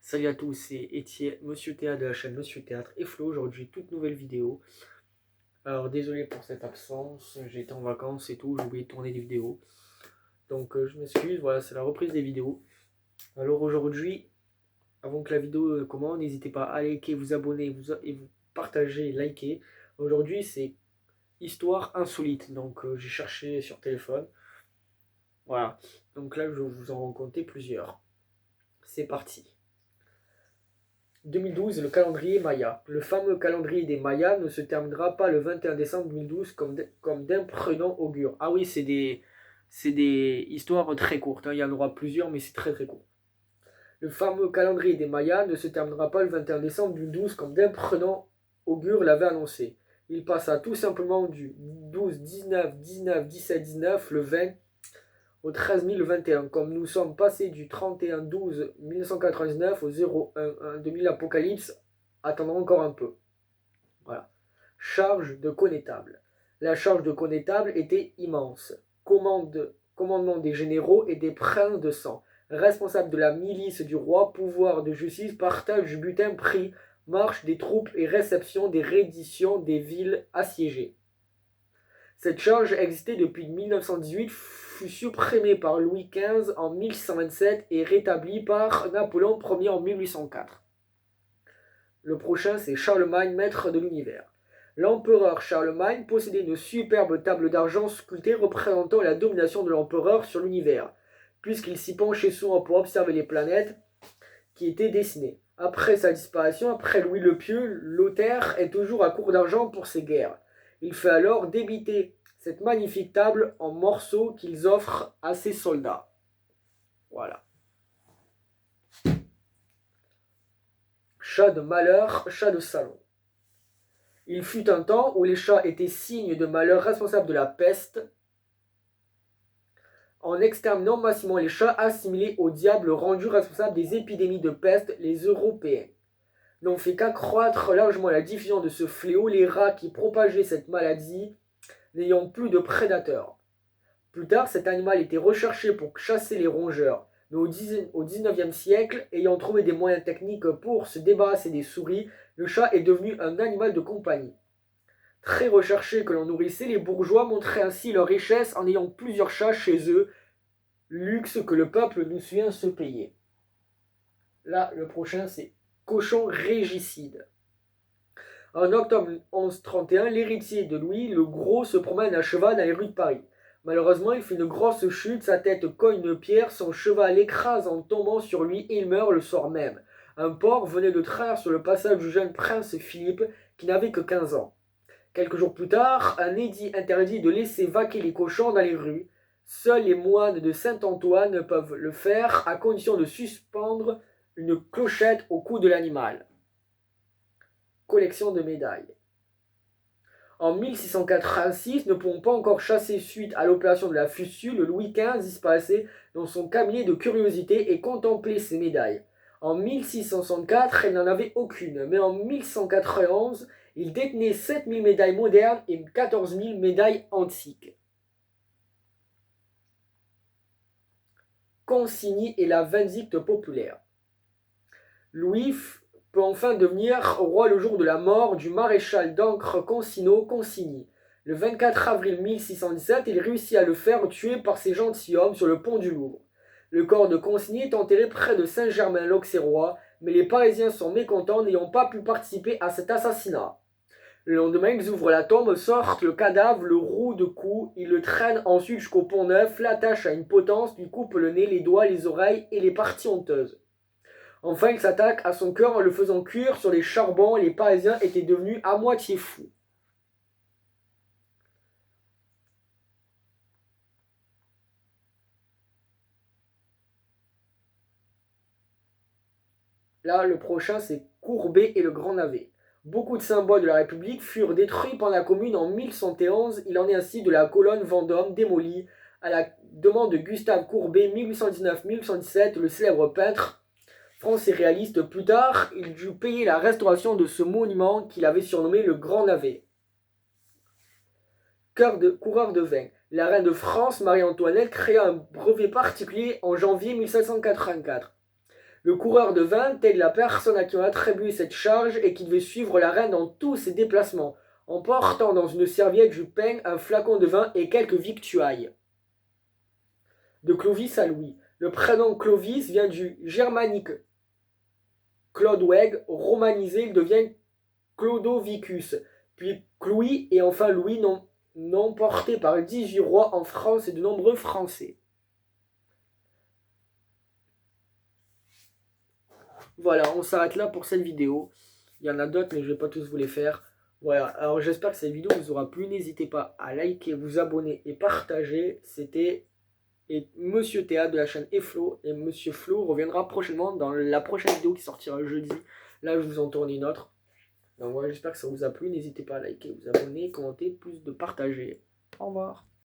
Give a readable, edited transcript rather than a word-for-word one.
Salut à tous, c'est Étienne, Monsieur Théâtre de la chaîne Monsieur Théâtre et Flo. Aujourd'hui, toute nouvelle vidéo. Alors, désolé pour cette absence, j'ai été en vacances et tout, j'ai oublié de tourner des vidéos. Donc, je m'excuse, voilà, c'est la reprise des vidéos. Alors, aujourd'hui, avant que la vidéo commence, n'hésitez pas à liker, vous abonner et vous partager, liker. Aujourd'hui, c'est histoire insolite, donc j'ai cherché sur téléphone. Voilà, donc là, je vais vous en raconter plusieurs. C'est parti. 2012, le calendrier Maya. Le fameux calendrier des Mayas ne se terminera pas le 21 décembre 2012 comme d'imprenants augure. Ah oui, c'est des histoires très courtes, hein. Il y en aura plusieurs, mais c'est très très court. Le fameux calendrier des Mayas ne se terminera pas le 21 décembre 2012 comme d'imprenants augure l'avait annoncé. Il passa tout simplement du 12, 19, 19, 17, 19, le 20 au 13 021, comme nous sommes passés du 31-12 1999 au 01-1 2000 Apocalypse, attendons encore un peu. Voilà. Charge de connétable. La charge de connétable était immense. Commandement des généraux et des princes de sang. Responsable de la milice du roi, pouvoir de justice, partage du butin pris, marche des troupes et réception des redditions des villes assiégées. Cette charge existait depuis 1918, fut supprimée par Louis XV en 1627 et rétablie par Napoléon Ier en 1804. Le prochain, c'est Charlemagne, maître de l'univers. L'empereur Charlemagne possédait une superbe table d'argent sculptée représentant la domination de l'empereur sur l'univers, puisqu'il s'y penchait souvent pour observer les planètes qui étaient dessinées. Après sa disparition, après Louis le Pieux, Lothaire est toujours à court d'argent pour ses guerres. Il fait alors débiter cette magnifique table en morceaux qu'ils offrent à ses soldats. Voilà. Chat de malheur, chat de salon. Il fut un temps où les chats étaient signes de malheur responsable de la peste. En exterminant massivement les chats assimilés au diable rendu responsable des épidémies de peste, les Européens n'ont fait qu'accroître largement la diffusion de ce fléau, les rats qui propageaient cette maladie n'ayant plus de prédateurs. Plus tard, cet animal était recherché pour chasser les rongeurs, mais au XIXe siècle, ayant trouvé des moyens techniques pour se débarrasser des souris, le chat est devenu un animal de compagnie. Très recherché que l'on nourrissait, les bourgeois montraient ainsi leur richesse en ayant plusieurs chats chez eux, luxe que le peuple nous souvient se payer. Là, le prochain, c'est cochon régicide. En octobre 1131, l'héritier de Louis le Gros se promène à cheval dans les rues de Paris. Malheureusement, il fait une grosse chute, sa tête cogne une pierre, son cheval l'écrase en tombant sur lui et il meurt le soir même. Un porc venait de traire sur le passage du jeune prince Philippe, qui n'avait que 15 ans. Quelques jours plus tard, un édit interdit de laisser vaquer les cochons dans les rues. Seuls les moines de Saint-Antoine peuvent le faire, à condition de suspendre une clochette au cou de l'animal. Collection de médailles. En 1686, ne pouvant pas encore chasser suite à l'opération de la Fussule, Louis XV disparaissait dans son cabinet de curiosité et contemplait ses médailles. En 1664, il n'en avait aucune, mais en 1191, il détenait 7000 médailles modernes et 14 000 médailles antiques. Consigny et la vindicte populaire. Louis peut enfin devenir roi le jour de la mort du maréchal d'Ancre Consigny. Le 24 avril 1617, il réussit à le faire tuer par ses gentilshommes sur le pont du Louvre. Le corps de Consigny est enterré près de Saint-Germain-l'Auxerrois, mais les Parisiens sont mécontents n'ayant pas pu participer à cet assassinat. Le lendemain, ils ouvrent la tombe, sortent le cadavre, le rouent de coups, ils le traînent ensuite jusqu'au pont Neuf, l'attachent à une potence, lui coupent le nez, les doigts, les oreilles et les parties honteuses. Enfin, il s'attaque à son cœur en le faisant cuire sur les charbons. Les Parisiens étaient devenus à moitié fous. Là, le prochain, c'est Courbet et le Grand Navet. Beaucoup de symboles de la République furent détruits par la Commune en 1111. Il en est ainsi de la colonne Vendôme démolie à la demande de Gustave Courbet, 1819-1817, le célèbre peintre français réaliste. Plus tard, il dut payer la restauration de ce monument qu'il avait surnommé le Grand Navet. Coureur de vin. La reine de France, Marie-Antoinette, créa un brevet particulier en janvier 1784. Le coureur de vin, telle la personne à qui on attribué cette charge et qui devait suivre la reine dans tous ses déplacements, en portant dans une serviette du pain, un flacon de vin et quelques victuailles. De Clovis à Louis. Le prénom Clovis vient du germanique Clodweg, romanisé, il devient Clodovicus, puis Clouis et enfin Louis, nom porté par 18 rois en France et de nombreux Français. Voilà, on s'arrête là pour cette vidéo. Il y en a d'autres, mais je ne vais pas tous vous les faire. Voilà, alors j'espère que cette vidéo vous aura plu. N'hésitez pas à liker, vous abonner et partager. C'était Monsieur Théa de la chaîne Eflo. Et Monsieur Flo reviendra prochainement dans la prochaine vidéo qui sortira jeudi. Là, je vous en tourne une autre. Donc voilà, j'espère que ça vous a plu. N'hésitez pas à liker, vous abonner, commenter, plus de partager. Au revoir.